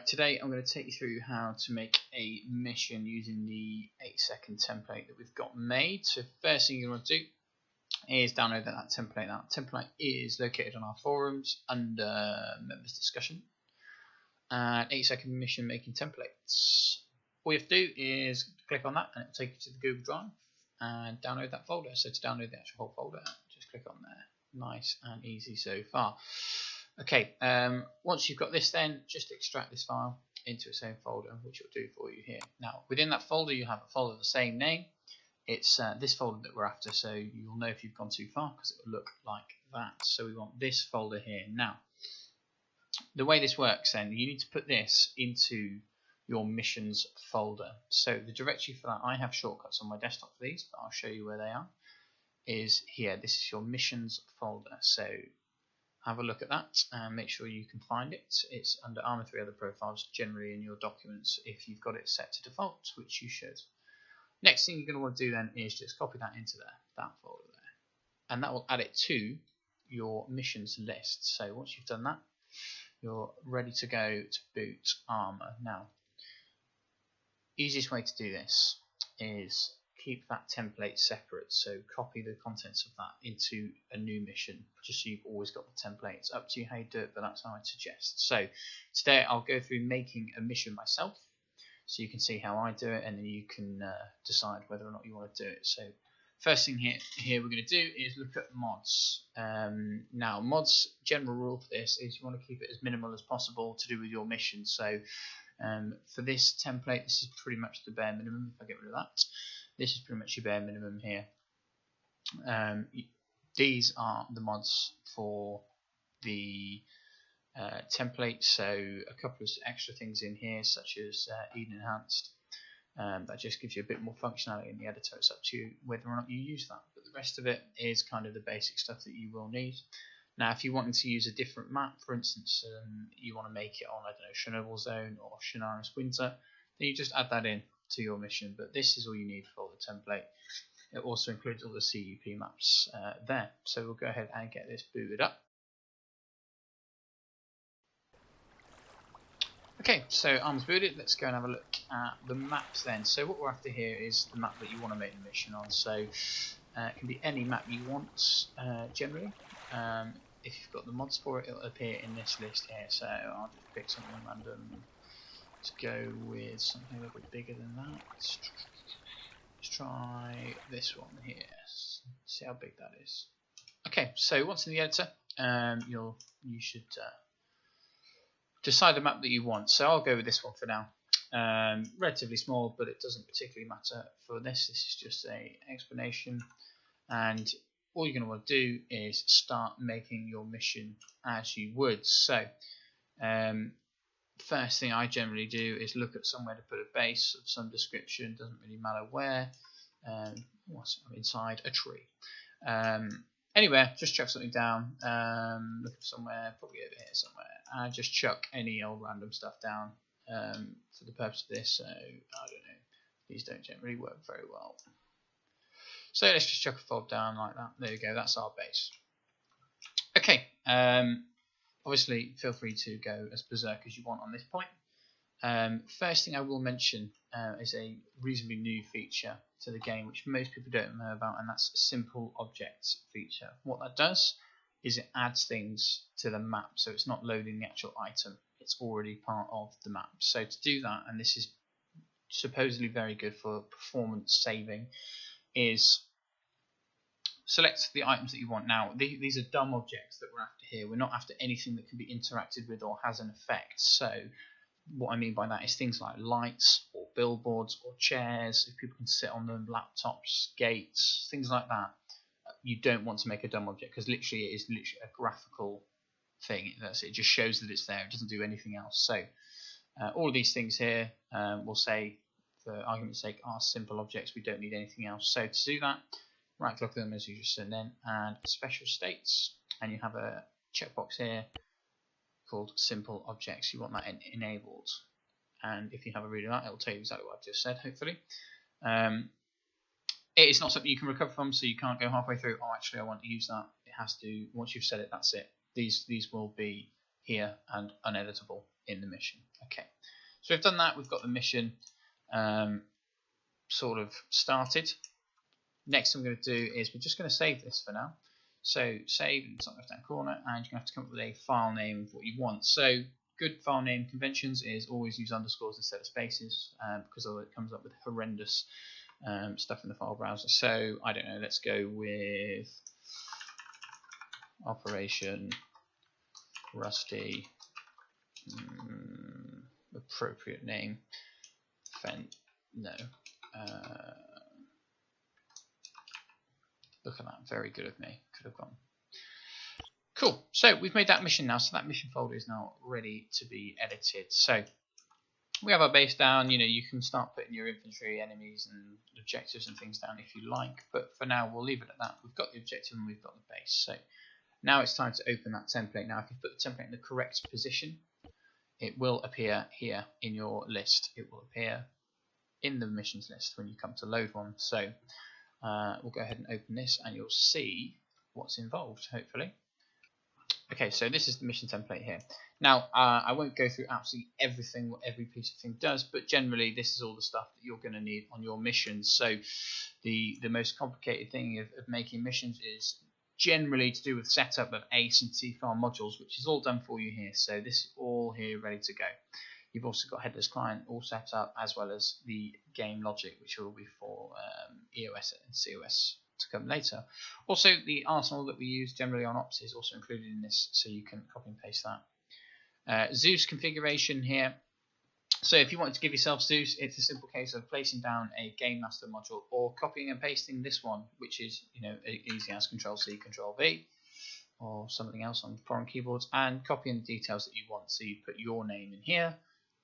Today I'm going to take you through how to make a mission using the 8-second template that we've got made. So first thing you want to do is download that template. That template is located on our forums under members discussion and 8-second mission making templates. All you have to do is click on that and it will take you to the Google Drive and download that folder. So to download the actual whole folder, just click on there. Nice and easy so far. Okay, once you've got this, then just extract this file into its own folder, which will do for you here. Now, within that folder, you have a folder of the same name. It's this folder that we're after, so you'll know if you've gone too far because it will look like that. So we want this folder here. Now, the way this works, then, you need to put this into your missions folder. So the directory for that, I have shortcuts on my desktop for these, but I'll show you where they are. Is here. This is your missions folder. So have a look at that and make sure you can find it. It's under Armour 3 Other Profiles, generally in your documents if you've got it set to default, which you should. Next thing you're going to want to do then is just copy that into there, that folder there, and that will add it to your missions list. So once you've done that, you're ready to go to boot Armour. Now, easiest way to do this is keep that template separate, so copy the contents of that into a new mission, just so you've always got the template. It's up to you how you do it, but that's how I'd suggest. So today I'll go through making a mission myself, so you can see how I do it, and then you can decide whether or not you want to do it. So first thing here we're going to do is look at mods. Now, mods, general rule for this is you want to keep it as minimal as possible to do with your mission. So for this template, this is pretty much the bare minimum. If I get rid of that, this is pretty much your bare minimum here. These are the mods for the template, so a couple of extra things in here, such as Eden Enhanced. That just gives you a bit more functionality in the editor. It's up to you whether or not you use that, but the rest of it is kind of the basic stuff that you will need. Now, if you wanted to use a different map, for instance, you want to make it on, I don't know, Chernobyl Zone or Chernarus Winter, then you just add that in to your mission. But this is all you need for the template. It also includes all the CUP maps there. So we'll go ahead and get this booted up. Okay, so arms booted. Let's go and have a look at the maps then. So what we're after here is the map that you want to make the mission on. So it can be any map you want generally. If you've got the mods for it, it'll appear in this list here. So I'll just pick something random. Let's go with something a little bit bigger than that. Let's try this one here. See how big that is. Okay, so once in the editor, you should decide the map that you want. So I'll go with this one for now. Relatively small, but it doesn't particularly matter for this. This is just an explanation, and all you're going to want to do is start making your mission as you would. So first thing I generally do is look at somewhere to put a base of some description. Doesn't really matter where. What's inside a tree? Anywhere, just chuck something down. Look for somewhere, probably over here somewhere, and just chuck any old random stuff down for the purpose of this. So I don't know, these don't generally work very well. So let's just chuck a fold down like that. There we go, that's our base. Okay, obviously feel free to go as berserk as you want on this point. First thing I will mention is a reasonably new feature to the game, which most people don't know about, and that's a simple objects feature. What that does is it adds things to the map, so it's not loading the actual item, it's already part of the map. So to do that, and this is supposedly very good for performance saving, is select the items that you want. Now, these are dumb objects that we're after here. We're not after anything that can be interacted with or has an effect. So what I mean by that is things like lights or billboards or chairs, if people can sit on them, laptops, gates, things like that. You don't want to make a dumb object, because literally it is literally a graphical thing. It just shows that it's there. It doesn't do anything else. So all of these things here we'll say, for argument's sake, are simple objects. We don't need anything else. So to do that, right click them as you just said, then add special states, and you have a checkbox here called simple objects. You want that enabled, and if you have a read of that, it will tell you exactly what I've just said, hopefully. It is not something you can recover from, so you can't go halfway through, oh actually I want to use that. It has to, once you've said it, that's it. These will be here and uneditable in the mission. Okay, So we've done that. We've got the mission sort of started. Next thing I'm going to do is we're just going to save this for now. So save in the top left hand corner, and you're going to have to come up with a file name of what you want. So good file name conventions is always use underscores instead of spaces, because otherwise it comes up with horrendous stuff in the file browser. So I don't know, let's go with Operation Rusty, appropriate name, look at that, very good of me, could have gone. Cool, so we've made that mission now, so that mission folder is now ready to be edited. So we have our base down, you can start putting your inventory, enemies and objectives and things down if you like, but for now we'll leave it at that. We've got the objective and we've got the base. So now it's time to open that template. Now if you put the template in the correct position, it will appear here in your list. It will appear in the missions list when you come to load one. So we'll go ahead and open this and you'll see what's involved, hopefully. Okay, so this is the mission template here. Now, I won't go through absolutely everything, what every piece of thing does, but generally this is all the stuff that you're going to need on your missions. So the most complicated thing of making missions is generally to do with setup of ACE and C file modules, which is all done for you here. So this is all here ready to go. You've also got headless client all set up, as well as the game logic, which will be for EOS and COS to come later. Also, the arsenal that we use generally on ops is also included in this, so you can copy and paste that. Zeus configuration here. So if you want to give yourself Zeus, it's a simple case of placing down a game master module or copying and pasting this one, which is easy as Control-C, Control-V, or something else on foreign keyboards, and copying the details that you want. So you put your name in here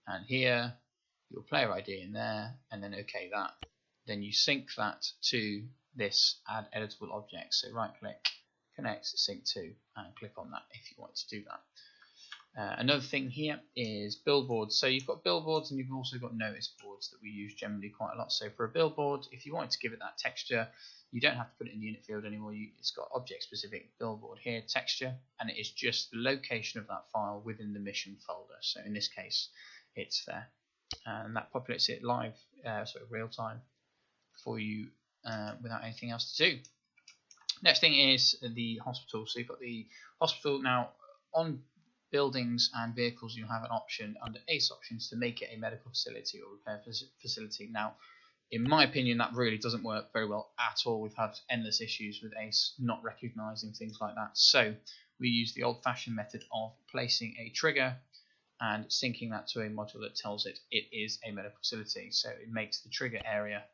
and here, your player ID in there, and then OK that. Then you sync that to this add editable object. So right click, connect, sync to, and click on that if you want to do that. Another thing here is billboards. So you've got billboards and you've also got notice boards that we use generally quite a lot. So for a billboard, if you wanted to give it that texture, you don't have to put it in the unit field anymore. It's got object specific billboard here, texture, and it is just the location of that file within the mission folder. So in this case, it's there. And that populates it live, sort of real time for you without anything else to do. Next thing is the hospital. So you've got the hospital now. On buildings and vehicles, you have an option under ACE options to make it a medical facility or repair facility. Now, in my opinion, that really doesn't work very well at all. We've had endless issues with ACE not recognizing things like that. So we use the old-fashioned method of placing a trigger and syncing that to a module that tells it it is a medical facility. So it makes the trigger area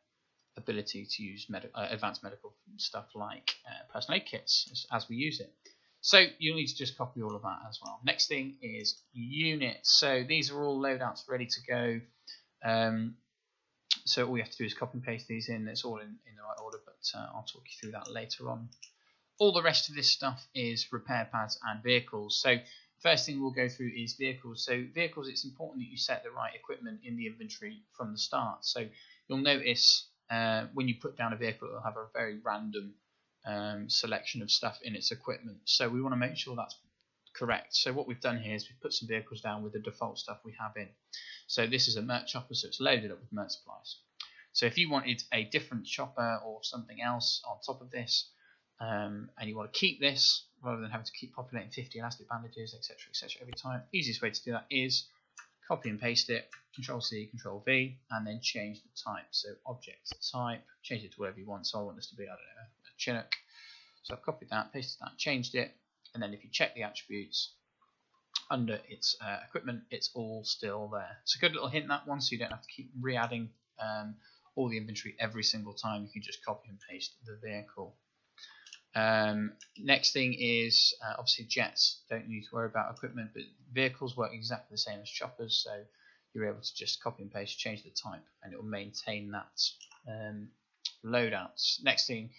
ability to use advanced medical stuff like personal aid kits as we use it. So you'll need to just copy all of that as well. Next thing is units. So these are all loadouts ready to go. So all you have to do is copy and paste these in. It's all in the right order, but I'll talk you through that later on. All the rest of this stuff is repair pads and vehicles. So first thing we'll go through is vehicles. So vehicles, it's important that you set the right equipment in the inventory from the start. So you'll notice when you put down a vehicle, it'll have a very random selection of stuff in its equipment. So we want to make sure that's correct. So what we've done here is we've put some vehicles down with the default stuff we have in. So this is a merc chopper, so it's loaded up with merc supplies. So if you wanted a different chopper or something else on top of this, and you want to keep this rather than having to keep populating 50 elastic bandages, etc., every time, easiest way to do that is copy and paste it, Control-C, Control-V, and then change the type. So object type, change it to whatever you want. So I want this to be, I don't know, a Chinook. So I've copied that, pasted that, changed it, and then if you check the attributes under its equipment, it's all still there. It's a good little hint, that one, so you don't have to keep re-adding all the inventory every single time. You can just copy and paste the vehicle. Next thing is obviously jets. Don't need to worry about equipment, but vehicles work exactly the same as choppers, so you're able to just copy and paste, change the type, and it will maintain that loadouts. Next thing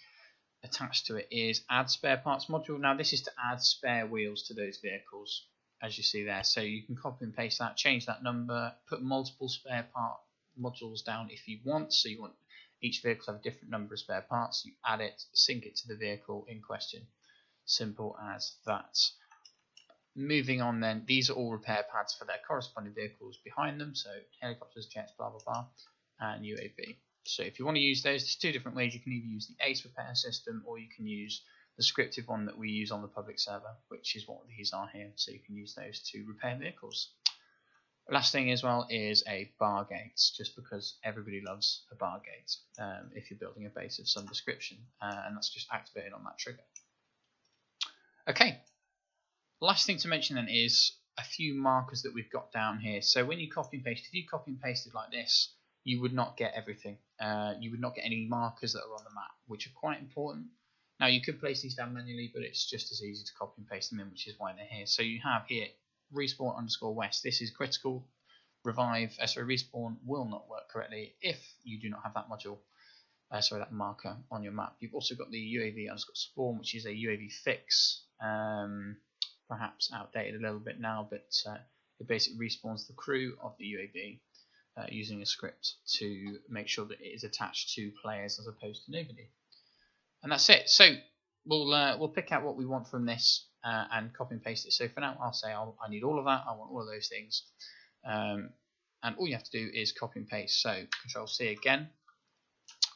attached to it is add spare parts module. Now this is to add spare wheels to those vehicles, as you see there. So you can copy and paste that, change that number, put multiple spare part modules down if you want. So you want each vehicle to have a different number of spare parts. You add it, sync it to the vehicle in question. Simple as that. Moving on then, these are all repair pads for their corresponding vehicles behind them, so helicopters, jets, blah blah blah, and UAV. So if you want to use those, there's two different ways. You can either use the ACE repair system, or you can use the scripted one that we use on the public server, which is what these are here, so you can use those to repair vehicles. Last thing as well is a bar gate, just because everybody loves a bar gate if you're building a base of some description, and that's just activated on that trigger. Okay. Last thing to mention then is a few markers that we've got down here. So when you copy and paste, if you copy and pasted like this, you would not get everything. You would not get any markers that are on the map, which are quite important. Now you could place these down manually, but it's just as easy to copy and paste them in, which is why they're here. So you have here respawn_west. This is critical. Respawn will not work correctly if you do not have that module. That marker on your map. You've also got the UAV_spawn, which is a UAV fix. Perhaps outdated a little bit now, but it basically respawns the crew of the UAV using a script to make sure that it is attached to players as opposed to nobody. And that's it. So we'll pick out what we want from this and copy and paste it. So for now, I'll say I need all of that. I want all of those things, and all you have to do is copy and paste. So Control C again,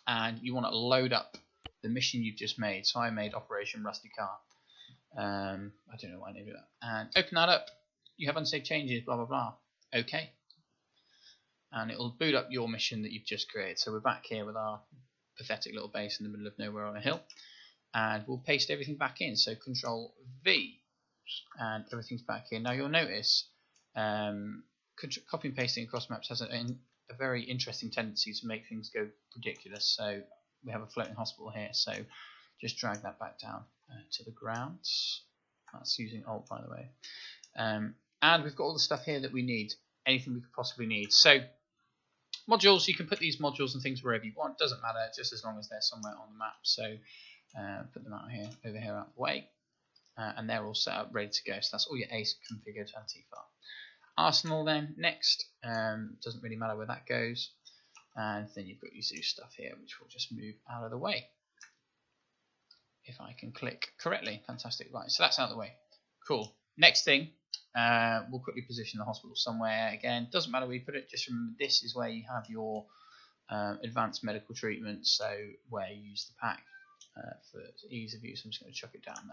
and you want to load up the mission you've just made. So I made Operation Rusty Car. I don't know why I named it that. And open that up. You have unsaved changes, blah blah blah. Okay. And it'll boot up your mission that you've just created. So we're back here with our pathetic little base in the middle of nowhere on a hill. And we'll paste everything back in. So Control V, and everything's back here. Now you'll notice copy and pasting across maps has a very interesting tendency to make things go ridiculous. So we have a floating hospital here. So just drag that back down to the ground. That's using Alt, by the way. And we've got all the stuff here that we need. Anything we could possibly need. So modules, you can put these modules and things wherever you want. Doesn't matter, just as long as they're somewhere on the map. So put them out here, over here, out of the way, and they're all set up, ready to go. So that's all your ACE configured anti-fire. Arsenal then next. Doesn't really matter where that goes. And then you've got your Zeus stuff here, which will just move out of the way. If I can click correctly. Fantastic. Right, so that's out of the way. Cool. Next thing, we'll quickly position the hospital somewhere. Again, doesn't matter where you put it, just remember this is where you have your advanced medical treatment, so where you use the pack for ease of use. I'm just going to chuck it down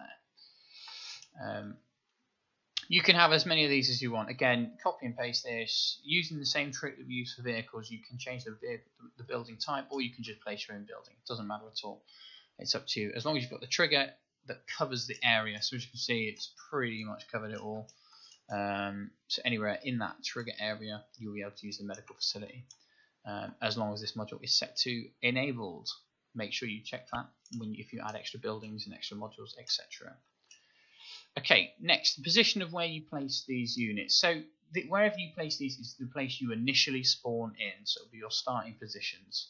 there. You can have as many of these as you want. Again, copy and paste this. Using the same trick that we use for vehicles, you can change the building type, or you can just place your own building. It doesn't matter at all. It's up to you. As long as you've got the trigger that covers the area. So as you can see, it's pretty much covered it all. So anywhere in that trigger area, you'll be able to use the medical facility. As long as this module is set to enabled. Make sure you check that if you add extra buildings and extra modules, etc. Okay, next, the position of where you place these units. So wherever you place these is the place you initially spawn in. So it'll be your starting positions.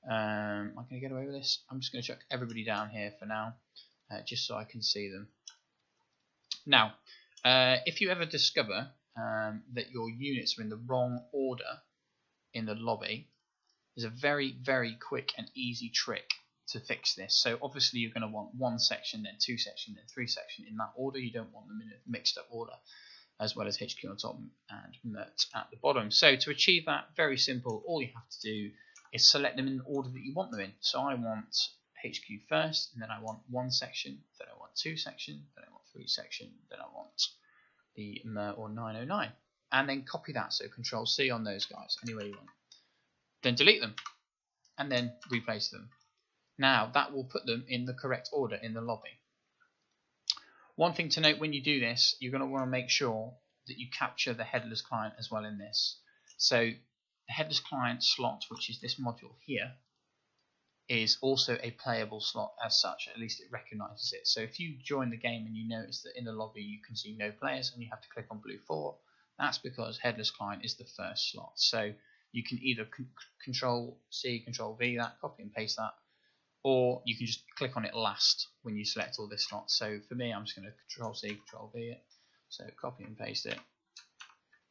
Am I going to get away with this? I'm just going to chuck everybody down here for now, just so I can see them. Now, if you ever discover that your units are in the wrong order in the lobby, there's a very, very quick and easy trick to fix this. So obviously you're going to want one section, then two section, then three section in that order. You don't want them in a mixed up order, as well as HQ on top and MERT at the bottom. So to achieve that, very simple. All you have to do is select them in the order that you want them in. So I want HQ first, and then I want one section, then I want two section, then I want three section, then I want the MERT or 909, and then copy that. So Control C on those guys, anywhere you want. Then delete them, and then replace them. Now that will put them in the correct order in the lobby. One thing to note when you do this, you're going to want to make sure that you capture the headless client as well in this. So the headless client slot, which is this module here, is also a playable slot as such. At least it recognizes it. So if you join the game and you notice that in the lobby you can see no players and you have to click on blue 4, that's because headless client is the first slot. So you can either Control C, Control V that, copy and paste that, or you can just click on it last when you select all this slot. So for me, I'm just going to Control C, Control V it. So copy and paste it,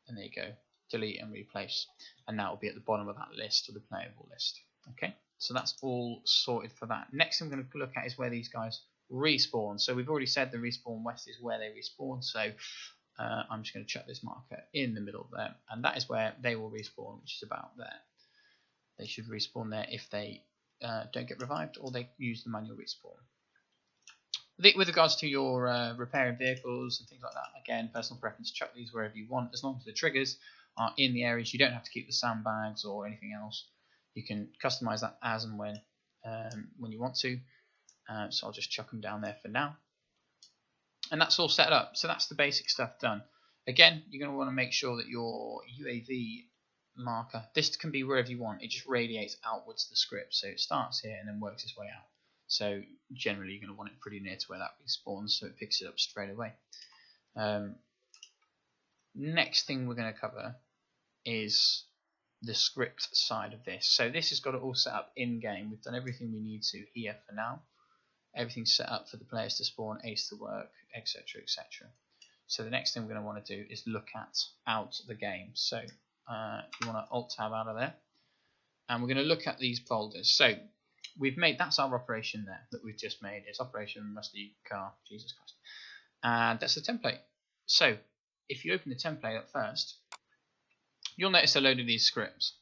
and there you go. Delete and replace, and that will be at the bottom of that list, or the playable list. Okay, so that's all sorted for that. Next thing I'm going to look at is where these guys respawn. So we've already said the respawn west is where they respawn. So I'm just going to chuck this marker in the middle there, and that is where they will respawn, which is about there. They should respawn there if they don't get revived or they use the manual respawn. With regards to your repairing vehicles and things like that, again, personal preference, chuck these wherever you want, as long as the triggers are in the areas. You don't have to keep the sandbags or anything else. You can customize that as and when you want to. So I'll just chuck them down there for now. And that's all set up. So that's the basic stuff done. Again, you're going to want to make sure that your UAV marker, this can be wherever you want. It just radiates outwards the script. So it starts here and then works its way out. So generally you're going to want it pretty near to where that respawns, so it picks it up straight away. Next thing we're going to cover is the script side of this. So this has got it all set up in game. We've done everything we need to here for now. Everything's set up for the players to spawn, ace to work, etc, etc. So the next thing we're going to want to do is look at out the game. So you want to alt tab out of there, and we're going to look at these folders. So we've made, that's our operation there that we've just made. It's operation rusty car, Jesus Christ, and that's the template. So if you open the template up first, you'll notice a load of these scripts.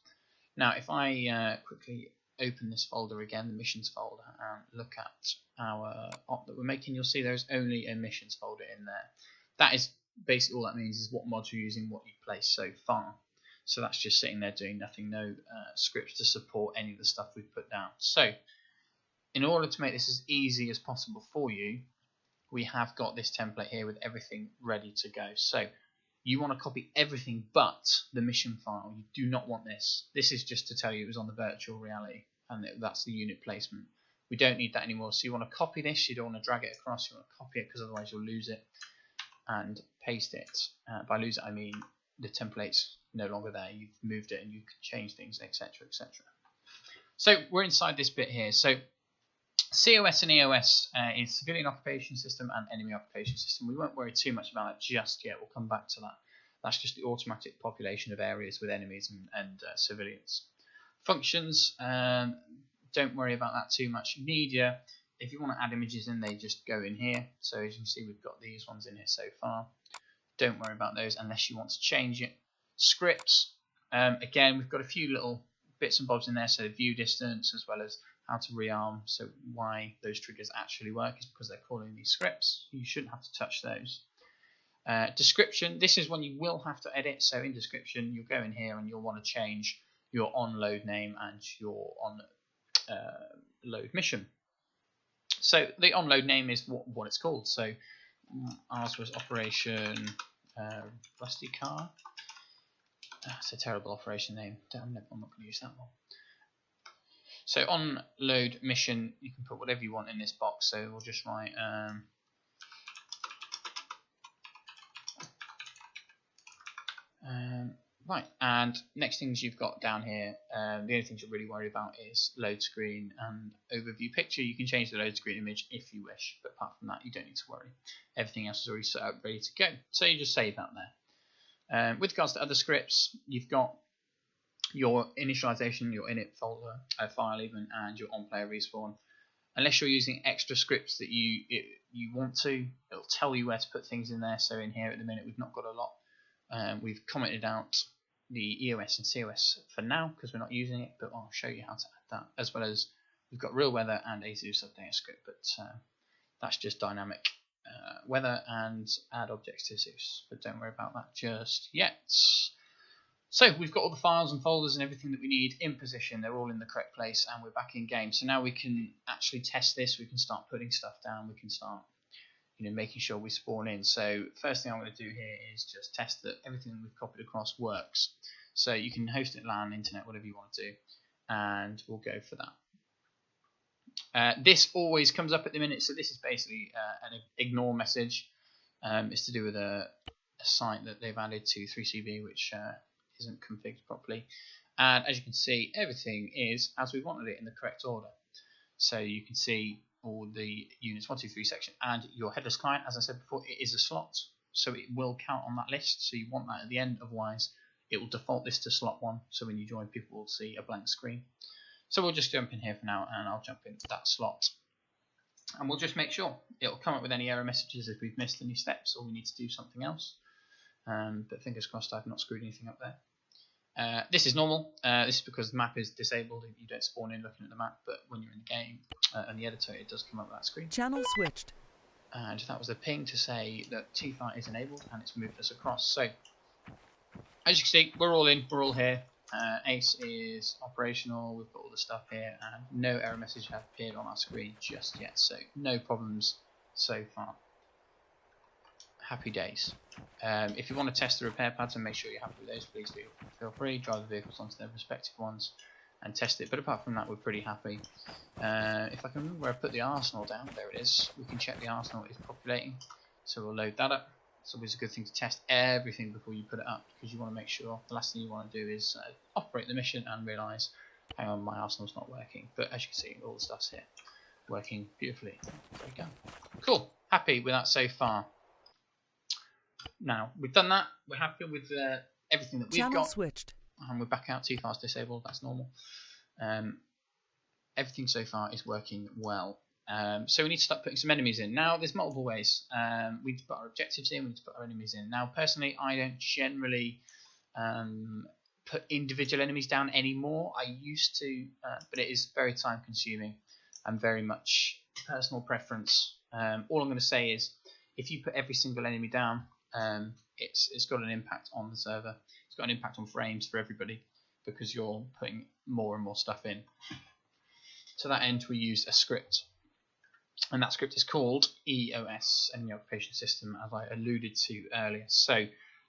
Now if I quickly open this folder again, the missions folder, and look at our op that we're making, you'll see there's only a missions folder in there. That is basically all that means is what mods you're using, what you've placed so far. So that's just sitting there doing nothing, no scripts to support any of the stuff we've put down. So in order to make this as easy as possible for you, we have got this template here with everything ready to go. So you want to copy everything but the mission file. You do not want this. This is just to tell you it was on the virtual reality, and that's the unit placement. We don't need that anymore. So you want to copy this. You don't want to drag it across. You want to copy it because otherwise you'll lose it, and paste it. By lose it, I mean the template's no longer there. You've moved it and you can change things, etc, etc. So we're inside this bit here. So COS and EOS is Civilian Occupation System and Enemy Occupation System. We won't worry too much about it just yet. We'll come back to that. That's just the automatic population of areas with enemies and civilians. Functions, don't worry about that too much. Media, if you want to add images in, they just go in here. So as you can see, we've got these ones in here so far. Don't worry about those unless you want to change it. Scripts, again, we've got a few little bits and bobs in there. So view distance, as well as how to rearm. So why those triggers actually work is because they're calling these scripts. You shouldn't have to touch those. Description, this is one you will have to edit. So in description, you'll go in here and you'll want to change your on load name and your on load mission. So the on load name is what it's called. So ours was Operation Rusty Car. That's a terrible operation name. Damn it, I'm not going to use that one. So on load mission, you can put whatever you want in this box. So we'll just write right. And next things you've got down here, the only things you're really worried about is load screen and overview picture. You can change the load screen image if you wish, but apart from that, you don't need to worry. Everything else is already set up, ready to go. So you just save that there. With regards to other scripts, you've got your initialization, your init folder, file even, and your on-player respawn. Unless you're using extra scripts that you want to, it'll tell you where to put things in there. So in here at the minute, we've not got a lot. We've commented out the EOS and COS for now because we're not using it, but I'll show you how to add that, as well as we've got real weather and a Zeus update script, but that's just dynamic weather and add objects to Zeus, but don't worry about that just yet. So we've got all the files and folders and everything that we need in position. They're all in the correct place and we're back in game. So now we can actually test this. We can start putting stuff down. We can start making sure we spawn in. So first thing I'm going to do here is just test that everything that we've copied across works. So you can host it LAN, internet, whatever you want to do, and we'll go for that. This always comes up at the minute. So this is basically an ignore message. It's to do with a site that they've added to 3CB, which isn't configured properly. And as you can see, everything is as we wanted it in the correct order. So you can see all the units 1, 2, 3 section, and your headless client, as I said before, it is a slot, so it will count on that list. So you want that at the end, otherwise it will default this to slot 1. So when you join, people will see a blank screen. So we'll just jump in here for now, and I'll jump into that slot, and we'll just make sure it'll come up with any error messages if we've missed any steps or we need to do something else. but fingers crossed I've not screwed anything up there. This is normal. This is because the map is disabled. You don't spawn in looking at the map, but when you're in the game and the editor, it does come up with that screen. Channel switched. And that was a ping to say that T-Fight is enabled and it's moved us across. So, as you can see, we're all in, we're all here. Ace is operational, we've got all the stuff here, and no error message has appeared on our screen just yet, so no problems so far. Happy days. If you want to test the repair pads and make sure you're happy with those, please do feel free. Drive the vehicles onto their respective ones and test it, but apart from that, we're pretty happy. If I can remember where I put the arsenal down, there it is. We can check the arsenal is populating, so we'll load that up. It's always a good thing to test everything before you put it up, because you want to make sure the last thing you want to do is operate the mission and realise, hang on, my arsenal's not working. But as you can see, all the stuff's here, working beautifully. There we go. Cool. Happy with that so far. Now we've done that. We're happy with everything that we've Channel got. switched. And we're back out. T-Far's disabled. That's normal. Everything so far is working well. So we need to start putting some enemies in. Now there's multiple ways. We need to put our objectives in, we need to put our enemies in. Now personally I don't generally put individual enemies down anymore. I used to, but it is very time consuming and very much personal preference. All I'm going to say is if you put every single enemy down, it's got an impact on the server. It's got an impact on frames for everybody because you're putting more and more stuff in. To that end we use a script. And that script is called EOS, Enemy Occupation System, as I alluded to earlier. So,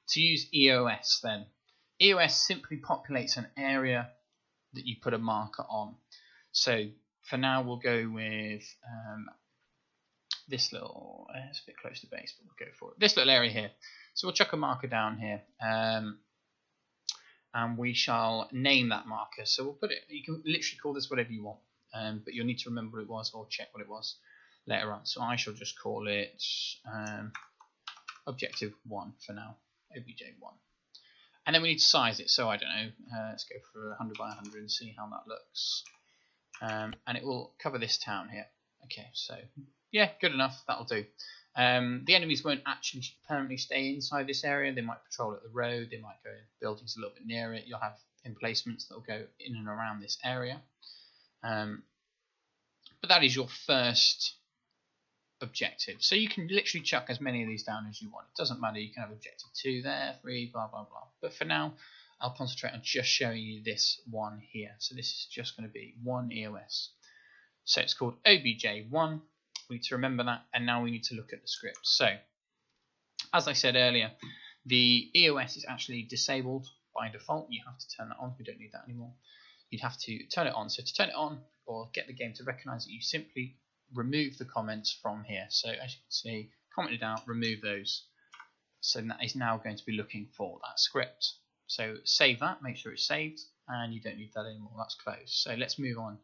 to use EOS then, EOS simply populates an area that you put a marker on. So, for now we'll go with this little, it's a bit close to base, but we'll go for it. This little area here. So we'll chuck a marker down here, and we shall name that marker. So we'll put it, you can literally call this whatever you want, but you'll need to remember what it was or check what it was later on. So I shall just call it objective 1 for now, OBJ1. And then we need to size it. So I don't know, let's go for 100 by 100 and see how that looks. And it will cover this town here. Okay, so yeah, good enough, that'll do. The enemies won't actually permanently stay inside this area. They might patrol at the road, they might go in buildings a little bit near it. You'll have emplacements that will go in and around this area. But that is your first objective. So you can literally chuck as many of these down as you want. It doesn't matter, you can have objective 2 there, 3, blah blah blah. But for now I'll concentrate on just showing you this one here. So this is just going to be one EOS. So it's called OBJ1. We need to remember that, and now we need to look at the script. So as I said earlier, the EOS is actually disabled by default. You have to turn that on. We don't need that anymore. You'd have to turn it on. So to turn it on or get the game to recognize it, you simply remove the comments from here. So as you can see, commented out, remove those. So that is now going to be looking for that script. So save that, make sure it's saved, and you don't need that anymore. That's closed. So let's move on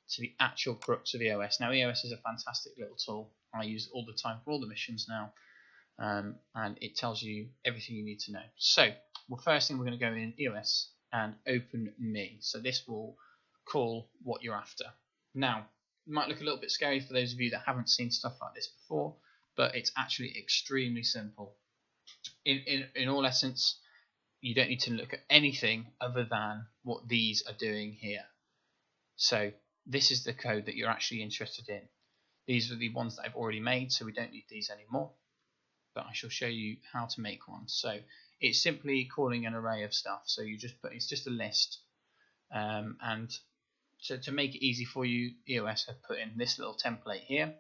to the actual crux of EOS. Now EOS is a fantastic little tool. I use it all the time for all the missions now, and it tells you everything you need to know. So well, first thing we're going to go in EOS and open me. So this will call what you're after. Now it might look a little bit scary for those of you that haven't seen stuff like this before, but it's actually extremely simple. In all essence, you don't need to look at anything other than what these are doing here. So this is the code that you're actually interested in. These are the ones that I've already made, so we don't need these anymore. But I shall show you how to make one. So it's simply calling an array of stuff. So you just put, it's just a list. And so to make it easy for you, EOS have put in this little template here.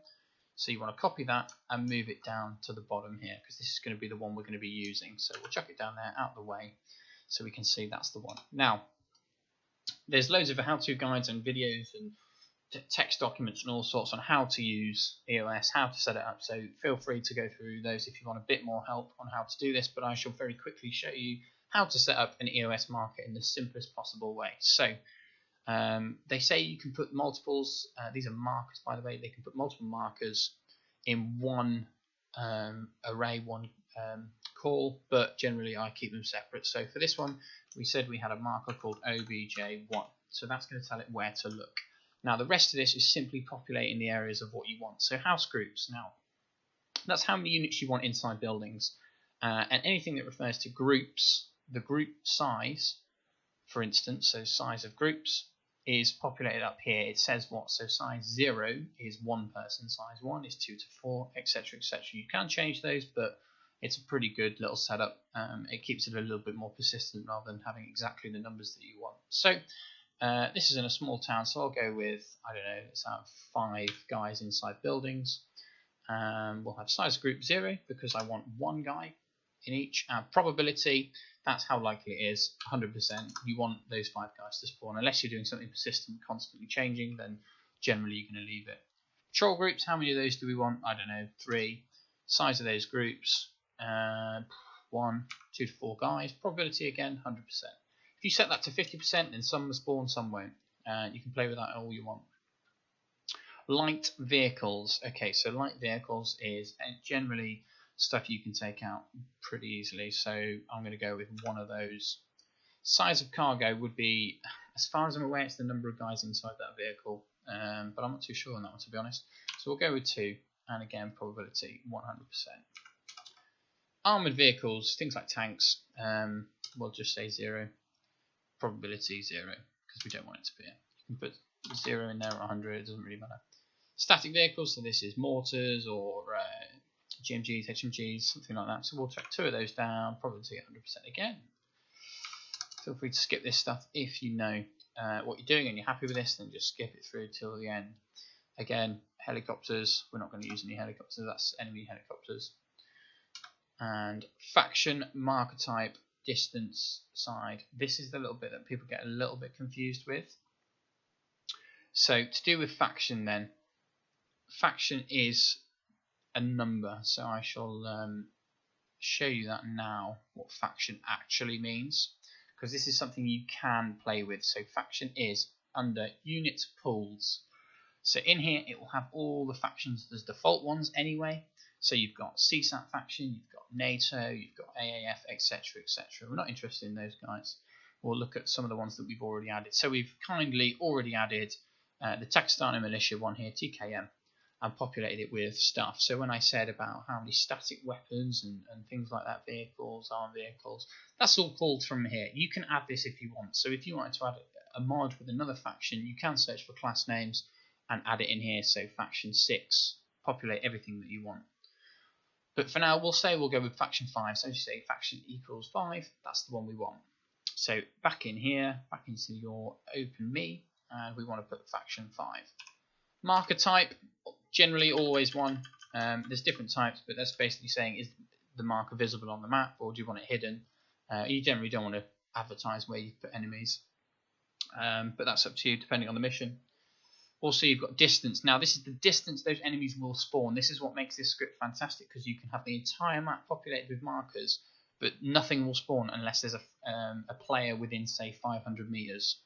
So you want to copy that and move it down to the bottom here, because this is going to be the one we're going to be using. So we'll chuck it down there, out of the way, so we can see that's the one. Now, there's loads of how-to guides and videos and text documents and all sorts on how to use EOS, how to set it up. So feel free to go through those if you want a bit more help on how to do this. But I shall very quickly show you how to set up an EOS marker in the simplest possible way. So they say you can put multiples. These are markers, by the way. They can put multiple markers in one array, one call, but generally I keep them separate. So for this one, we said we had a marker called OBJ1. So that's going to tell it where to look. Now the rest of this is simply populating the areas of what you want. So house groups. Now that's how many units you want inside buildings. and anything that refers to groups, the group size, for instance, so size of groups, is populated up here. It says what? So size 0 is 1 person, size 1 is 2 to 4, etc., etc. You can change those, but it's a pretty good little setup. It keeps it a little bit more persistent rather than having exactly the numbers that you want. So this is in a small town, so I'll go with, I don't know, let's have 5 guys inside buildings. We'll have size of group 0 because I want 1 guy in each. Probability, that's how likely it is, 100%. You want those 5 guys to spawn. Unless you're doing something persistent, constantly changing, then generally you're going to leave it. Patrol groups, how many of those do we want? I don't know, 3. Size of those groups, 1, 2 to 4 guys. Probability again, 100%. If you set that to 50%, then some will spawn, some won't. You can play with that all you want. Light vehicles. Okay, so light vehicles is generally stuff you can take out pretty easily. So I'm going to go with one of those. Size of cargo would be, as far as I'm aware, it's the number of guys inside that vehicle. But I'm not too sure on that one, to be honest. So we'll go with 2. And again, probability 100%. Armoured vehicles, things like tanks, we'll just say 0. Probability 0, because we don't want it to be. You can put 0 in there or 100, it doesn't really matter. Static vehicles, so this is mortars or GMGs, HMGs, something like that. So we'll track 2 of those down, probability 100% again. Feel free to skip this stuff if you know what you're doing and you're happy with this, then just skip it through till the end. Again, helicopters, we're not going to use any helicopters, that's enemy helicopters. And faction, marker type, distance, side. This is the little bit that people get a little bit confused with. So to do with faction then, faction is a number, so I shall show you that now, what faction actually means, because this is something you can play with. So faction is under unit pools. So in here it will have all the factions as default ones anyway. So you've got CSAT faction, you've got NATO, you've got AAF, etc., etc. We're not interested in those guys. We'll look at some of the ones that we've already added. So we've kindly already added the Takistani militia one here, TKM, and populated it with stuff. So when I said about how many static weapons and things like that, vehicles, armed vehicles, that's all pulled from here. You can add this if you want. So if you wanted to add a mod with another faction, you can search for class names and add it in here. So faction 6, populate everything that you want. But for now, we'll go with faction 5. So as you say, faction equals 5, that's the one we want. So back in here, back into your open me, and we want to put faction 5. Marker type, generally always 1. There's different types, but that's basically saying, is the marker visible on the map, or do you want it hidden? You generally don't want to advertise where you put enemies, but that's up to you depending on the mission. Also, you've got distance. Now, this is the distance those enemies will spawn. This is what makes this script fantastic, because you can have the entire map populated with markers, but nothing will spawn unless there's a player within, say, 500 meters.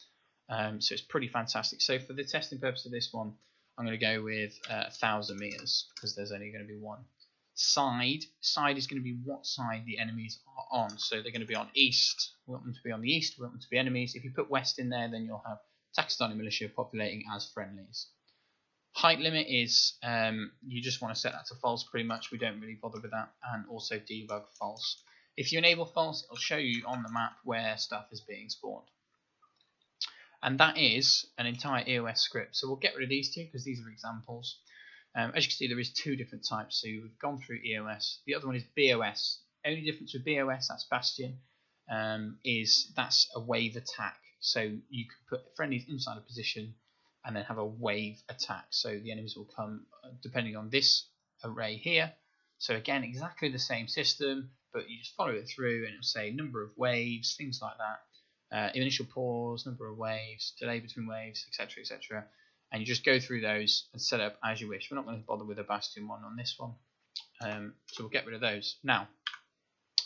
So it's pretty fantastic. So for the testing purpose of this one, I'm going to go with 1,000 meters, because there's only going to be one. Side is going to be what side the enemies are on. So they're going to be on east. We want them to be on the east. We want them to be enemies. If you put west in there, then you'll have Takistani militia populating as friendlies. Height limit is, you just want to set that to false pretty much. We don't really bother with that. And also debug false. If you enable false, it'll show you on the map where stuff is being spawned. And that is an entire EOS script. So we'll get rid of these two because these are examples. As you can see, there is 2 different types. So we've gone through EOS. The other one is BOS. Only difference with BOS, that's Bastion, is that's a wave attack. So you can put friendlies inside a position and then have a wave attack. So the enemies will come depending on this array here. So again, exactly the same system, but you just follow it through and it'll say number of waves, things like that. Initial pause, number of waves, delay between waves, etc., etc. And you just go through those and set up as you wish. We're not going to bother with a Bastion one on this one. So we'll get rid of those. Now,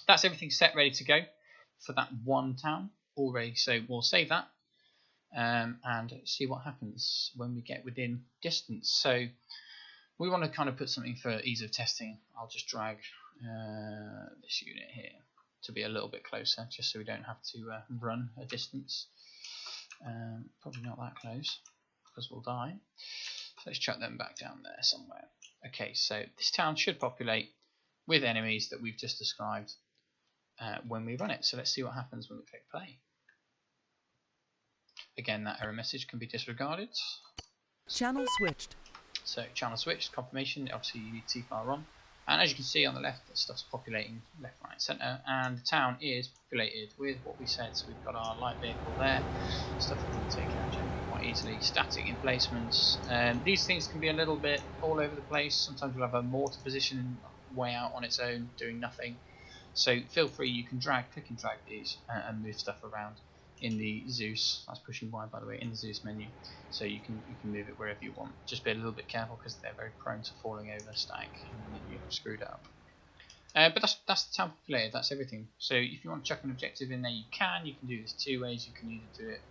that's everything set, ready to go for that one town already. So we'll save that and see what happens when we get within distance. So we want to kind of put something for ease of testing. I'll just drag this unit here to be a little bit closer, just so we don't have to run a distance. Probably not that close, because we'll die. So let's chuck them back down there somewhere. Okay, so this town should populate with enemies that we've just described when we run it. So let's see what happens when we click play. Again, that error message can be disregarded. Channel switched. So channel switched, confirmation, obviously you need T-file ROM. And as you can see on the left, the stuff's populating left, right, centre, and the town is populated with what we said. So we've got our light vehicle there, stuff we can take out generally quite easily, static emplacements. These things can be a little bit all over the place. Sometimes we'll have a mortar position way out on its own, doing nothing. So feel free, you can click and drag these and move stuff around in the Zeus. That's pushing Y, by the way, in the Zeus menu. So you can move it wherever you want. Just be a little bit careful because they're very prone to falling over stack and then you've screwed up. But that's the town populated. That's everything. So if you want to chuck an objective in there, you can. You can do this two ways. You can either do it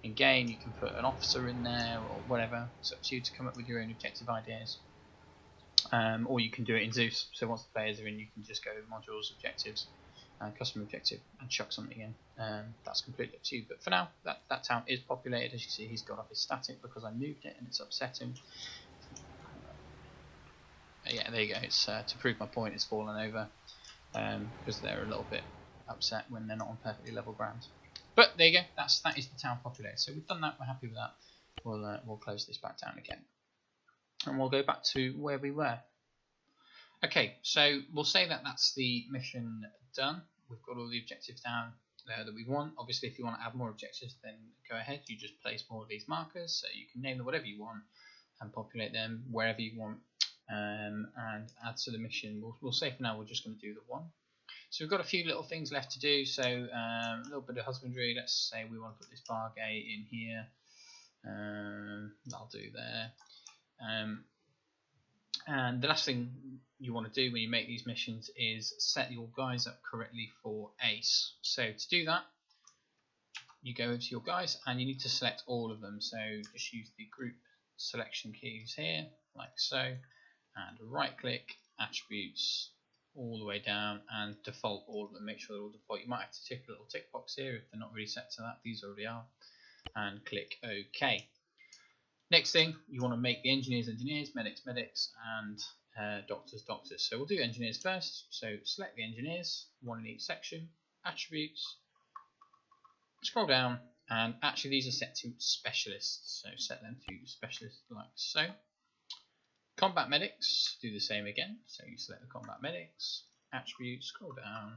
in game. You can put an officer in there or whatever. It's up to you to come up with your own objective ideas. Or you can do it in Zeus. So once the players are in, you can just go modules, objectives, custom objective, and chuck something in. That's completely up to you. But for now, that town is populated. As you see, he's got off his static because I moved it and it's upset him. Yeah, there you go. It's to prove my point, it's fallen over because they're a little bit upset when they're not on perfectly level ground. But there you go. That is the town populated. So we've done that. We're happy with that. We'll close this back down again, and we'll go back to where we were. Okay, so we'll say that that's the mission done. We've got all the objectives down there that we want. Obviously, if you want to add more objectives, then go ahead. You just place more of these markers, so you can name them whatever you want and populate them wherever you want, and add to the mission. We'll say for now we're just going to do the one. So we've got a few little things left to do. So a little bit of husbandry. Let's say we want to put this bar gate in here. That'll do there. And the last thing you want to do when you make these missions is set your guys up correctly for ace. So to do that, you go over to your guys and you need to select all of them. So just use the group selection keys here, like so, and right click, attributes, all the way down, and default all of them. Make sure they're all default. You might have to tick a little tick box here if they're not really set to that. These already are. And click OK. Next thing, you want to make the engineers, medics, and doctors. So we'll do engineers first. So select the engineers, one in each section, attributes, scroll down, and actually these are set to specialists. So set them to specialists like so. Combat medics, do the same again. So you select the combat medics, attributes, scroll down,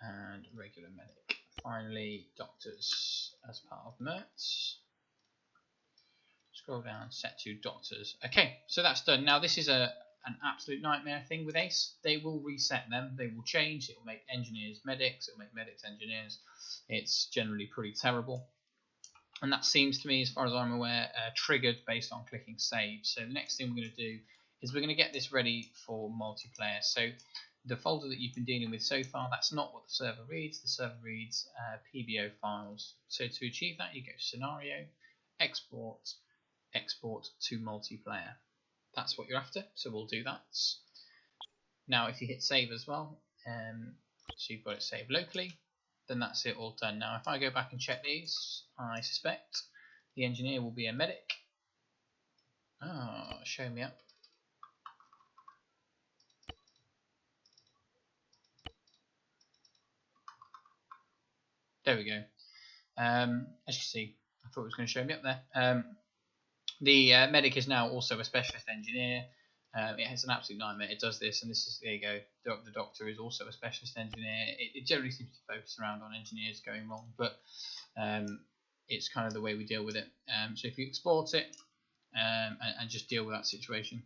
and regular medic. Finally, doctors as part of merts. Scroll down, set to doctors. Okay, so that's done. Now this is an absolute nightmare thing with Ace. They will reset them. They will change. It will make engineers medics. It will make medics engineers. It's generally pretty terrible. And that seems to me, as far as I'm aware, triggered based on clicking save. So the next thing we're going to do is we're going to get this ready for multiplayer. So the folder that you've been dealing with so far, that's not what the server reads. The server reads PBO files. So to achieve that, you go Scenario, Export to multiplayer. That's what you're after, so we'll do that. Now if you hit save as well, so you've got it saved locally, then that's it all done. Now if I go back and check these, I suspect the engineer will be a medic. Show me up. There we go. As you can see, I thought it was going to show me up there. The medic is now also a specialist engineer. It's an absolute nightmare. It does this, and this is, there you go. The doctor is also a specialist engineer. It generally seems to focus around on engineers going wrong, but it's kind of the way we deal with it. So if you export it and just deal with that situation,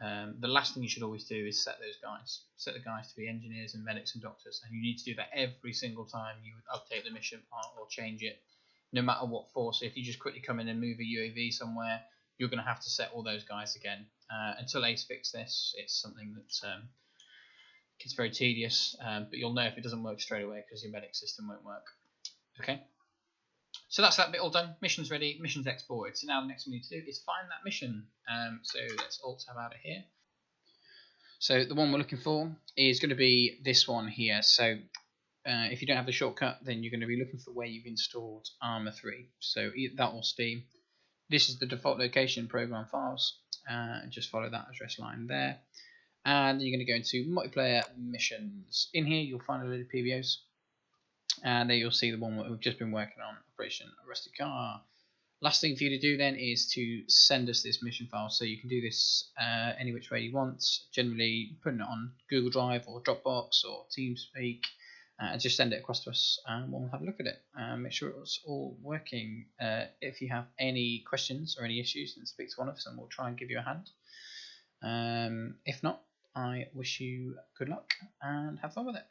the last thing you should always do is set the guys to be engineers and medics and doctors, and you need to do that every single time you update the mission part or change it. No matter what for. So if you just quickly come in and move a UAV somewhere, you're going to have to set all those guys again. Until Ace fix this, it's something that gets very tedious, but you'll know if it doesn't work straight away because your medic system won't work. Okay, so that's that bit all done. Mission's ready, mission's exported. So now the next thing we need to do is find that mission. So let's Alt tab out of here. So the one we're looking for is going to be this one here. So if you don't have the shortcut, then you're going to be looking for where you've installed Armour 3. So that or Steam. This is the default location, program files. Just follow that address line there. and you're going to go into multiplayer missions. In here you'll find a load of PBOs, and there you'll see the one that we've just been working on, Operation Rusty Car. Last thing for you to do then is to send us this mission file. So you can do this any which way you want, generally putting it on Google Drive or Dropbox or TeamSpeak, and just send it across to us and we'll have a look at it and make sure it's all working. If you have any questions or any issues, then speak to one of us and we'll try and give you a hand. If not, I wish you good luck and have fun with it.